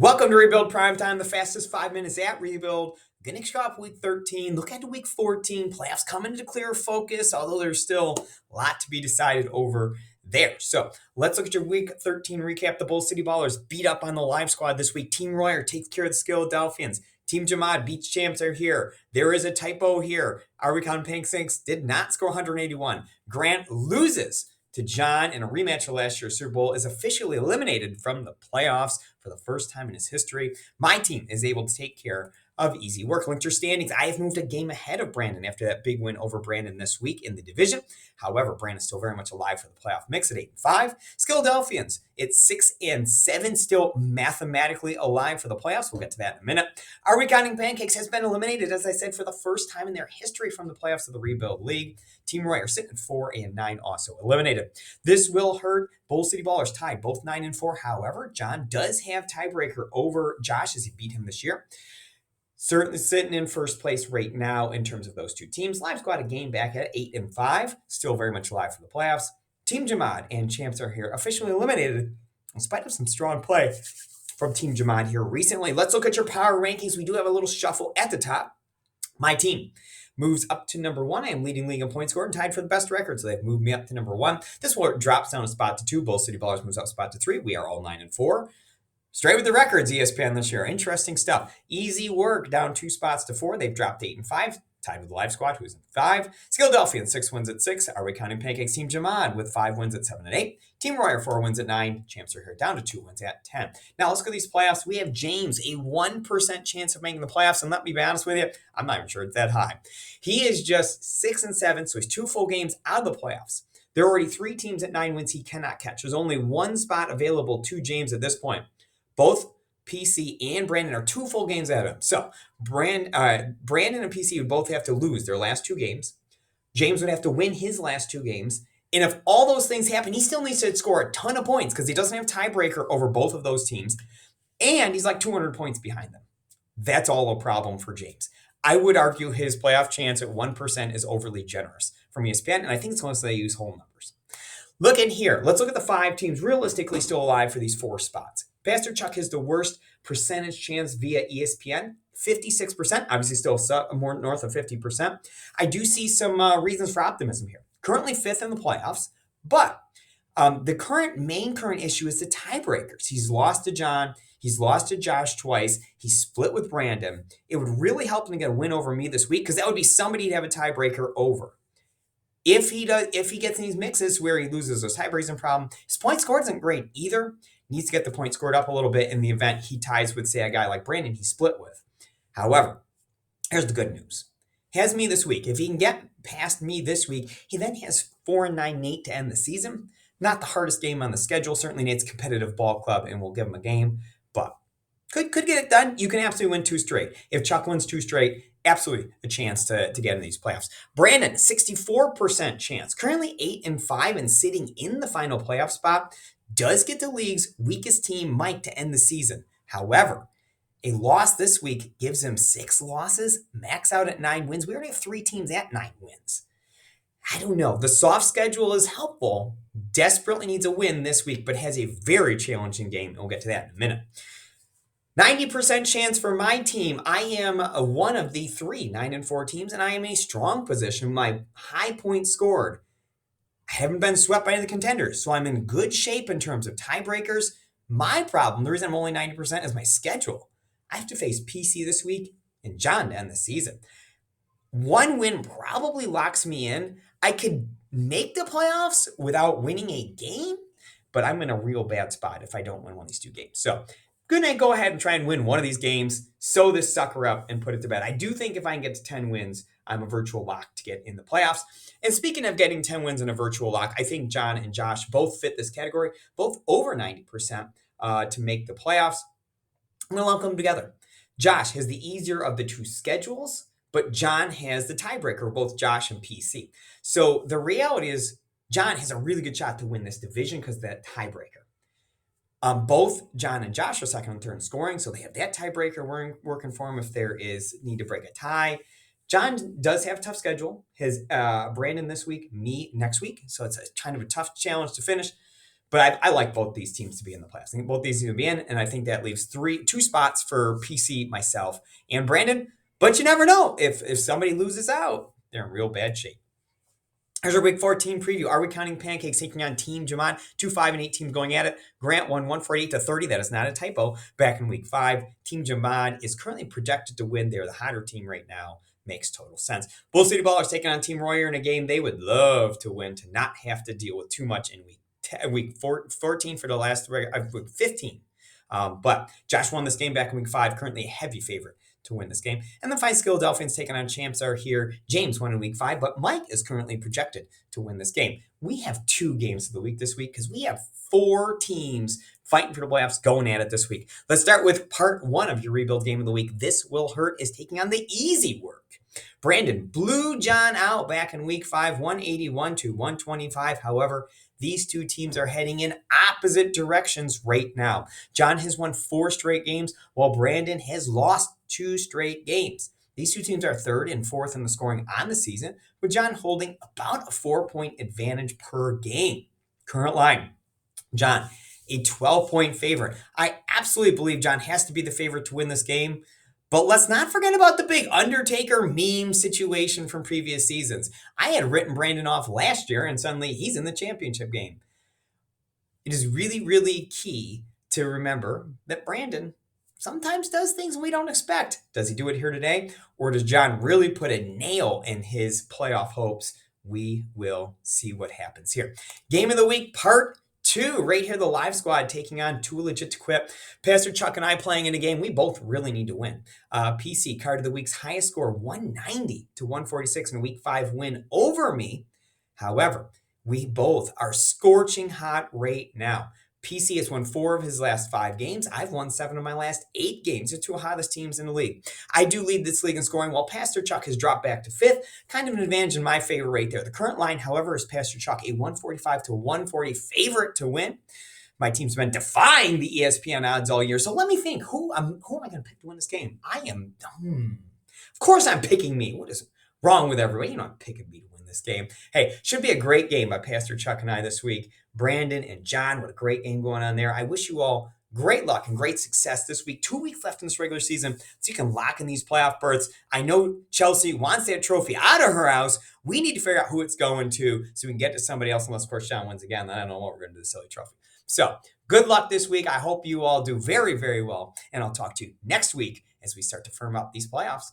Welcome to Rebuild Primetime, the fastest 5 minutes at Rebuild. Gonna kick off week 13, look ahead to week 14. Playoffs coming into clearer focus, although there's still a lot to be decided over there. So let's look at your week 13 recap. The Bull City Ballers beat up on the live squad this week. Team Royer takes care of the Philadelphians. Team Jamad beats champs are here. There is a typo here. Our Recon Pancakes did not score 181. Grant loses to John in a rematch of last year's Super Bowl, is officially eliminated from the playoffs for the first time in his history. My team is able to take care of easy work. Linked your standings. I have moved a game ahead of Brandon after that big win over Brandon this week in the division. However, Brandon's still very much alive for the playoff mix at 8-5. Philadelphians, it's 6-7, still mathematically alive for the playoffs. We'll get to that in a minute. Our Recounting Pancakes has been eliminated, as I said, for the first time in their history from the playoffs of the Rebuild League. Team Royer sitting at 4-9, also eliminated. This will hurt. Bull City Ballers tied both 9-4. However, John does have tiebreaker over Josh as he beat him this year. Certainly sitting in first place right now in terms of those two teams. Live Squad a game back at 8-5, still very much alive for the playoffs. Team Jamad and champs are here, officially eliminated in spite of some strong play from Team Jamad here recently. Let's look at your power rankings. We do have a little shuffle at the top. My team moves up to number 1. I am leading league in points scored and tied for the best record, so they've moved me up to number 1. This one drops down a spot to 2. Bull City Ballers moves up a spot to 3. We are all 9-4. Straight with the records, ESPN this year. Interesting stuff. Easy work down 2 spots to 4. They've dropped 8-5. Tied with the Live Squad, who's in 5. Philadelphia 6 wins at 6. Are we counting Pancakes? Team Jamad with 5 wins at 7-8. Team Royer 4 wins at 9. Champs are here down to 2 wins at 10. Now let's go to these playoffs. We have James, a 1% chance of making the playoffs. And let me be honest with you, I'm not even sure it's that high. He is just 6-7, so he's 2 full games out of the playoffs. There are already 3 teams at 9 wins he cannot catch. There's only 1 spot available to James at this point. Both PC and Brandon are 2 full games ahead of him. So Brandon and PC would both have to lose their last 2 games. James would have to win his last 2 games. And if all those things happen, he still needs to score a ton of points because he doesn't have tiebreaker over both of those teams. And he's like 200 points behind them. That's all a problem for James. I would argue his playoff chance at 1% is overly generous from ESPN, and I think it's mostly they use whole numbers. Look in here. Let's look at the 5 teams realistically still alive for these 4 spots. Pastor Chuck has the worst percentage chance via ESPN, 56%. Obviously still more north of 50%. I do see some reasons for optimism here. Currently 5th in the playoffs, but the main current issue is the tiebreakers. He's lost to John. He's lost to Josh twice. He's split with Brandon. It would really help him to get a win over me this week because that would be somebody to have a tiebreaker over. If he gets in these mixes where he loses those tiebreakers and problem, his point scored isn't great either. Needs to get the point scored up a little bit in the event he ties with, say, a guy like Brandon he split with. However, here's the good news. He has me this week. If he can get past me this week, he then has 4-9 Nate to end the season. Not the hardest game on the schedule. Certainly Nate's competitive ball club, and we'll give him a game. But could get it done. You can absolutely win 2 straight. If Chuck wins 2 straight, absolutely a chance to get in these playoffs. Brandon, 64% chance. Currently 8-5 and sitting in the final playoff spot. Does get the league's weakest team, Mike, to end the season. However, a loss this week gives him 6 losses, max out at 9 wins. We already have 3 teams at 9 wins. I don't know. The soft schedule is helpful. Desperately needs a win this week, but has a very challenging game. We'll get to that in a minute. 90% chance for my team. I am one of the 3 9-4 teams, and I am in a strong position. My high points scored. I haven't been swept by any of the contenders, so I'm in good shape in terms of tiebreakers. My problem, the reason I'm only 90% is my schedule. I have to face PC this week and John to end the season. 1 win probably locks me in. I could make the playoffs without winning a game, but I'm in a real bad spot if I don't win one of these 2 games. So good night, go ahead and try and win one of these games, sew this sucker up, and put it to bed. I do think if I can get to 10 wins, I'm a virtual lock to get in the playoffs. And speaking of getting 10 wins in a virtual lock, I think John and Josh both fit this category, both over 90% to make the playoffs. I'm going to lump them together. Josh has the easier of the 2 schedules, but John has the tiebreaker, both Josh and PC. So the reality is John has a really good shot to win this division because of that tiebreaker. Both John and Josh are second and third in scoring, so they have that tiebreaker working for them if there is need to break a tie. John does have a tough schedule. His Brandon this week, me next week, so it's a kind of a tough challenge to finish. But I like both these teams to be in the playoffs. I think both these teams to be in, and I think that leaves two spots for PC, myself, and Brandon. But you never know. If somebody loses out, they're in real bad shape. Here's our Week 14 preview. Are we counting pancakes taking on Team Jamad? 2-5-8 teams going at it. Grant won 148-30. That is not a typo. Back in Week 5, Team Jamad is currently projected to win. They're the hotter team right now. Makes total sense. Bull City Ballers taking on Team Royer in a game they would love to win, to not have to deal with too much in week 14 for the last week 15. But Josh won this game back in Week 5. Currently a heavy favorite to win this game. And the five Philadelphians taking on champs are here. James won in Week 5, but Mike is currently projected to win this game. We have 2 games of the week this week because we have 4 teams fighting for the playoffs going at it this week. Let's start with part 1 of your rebuild game of the week. This Will Hurt is taking on the easy work. Brandon blew John out back in Week 5, 181-125. However, these two teams are heading in opposite directions right now. John has won 4 straight games, while Brandon has lost 2 straight games. These two teams are 3rd and 4th in the scoring on the season, with John holding about a 4-point advantage per game. Current line, John, a 12-point favorite. I absolutely believe John has to be the favorite to win this game. But let's not forget about the big Undertaker meme situation from previous seasons. I had written Brandon off last year, and suddenly he's in the championship game. It is really, really key to remember that Brandon sometimes does things we don't expect. Does he do it here today? Or does John really put a nail in his playoff hopes? We will see what happens here. Game of the week, part 2, right here, the live squad taking on Too Legit to Quit. Pastor Chuck and I playing in a game we both really need to win. PC, card of the week's highest score, 190-146 in a Week 5 win over me. However, we both are scorching hot right now. PC has won 4 of his last 5 games. I've won 7 of my last 8 games. They're 2 hottest teams in the league. I do lead this league in scoring, while Pastor Chuck has dropped back to 5th. Kind of an advantage in my favor right there. The current line, however, is Pastor Chuck, a 145-140 favorite to win. My team's been defying the ESPN odds all year. So let me think. Who am I going to pick to win this game? Of course I'm picking me. What is wrong with everyone? You're not picking me to win this game. Hey, should be a great game by Pastor Chuck and I this week. Brandon and John, what a great game going on there. I wish you all great luck and great success this week. 2 weeks left in this regular season, so you can lock in these playoff berths. I know Chelsea wants that trophy out of her house. We need to figure out who it's going to so we can get to somebody else, unless, of course, John wins again. Then I don't know what we're going to do with the silly trophy. So good luck this week. I hope you all do very, very well, and I'll talk to you next week as we start to firm up these playoffs.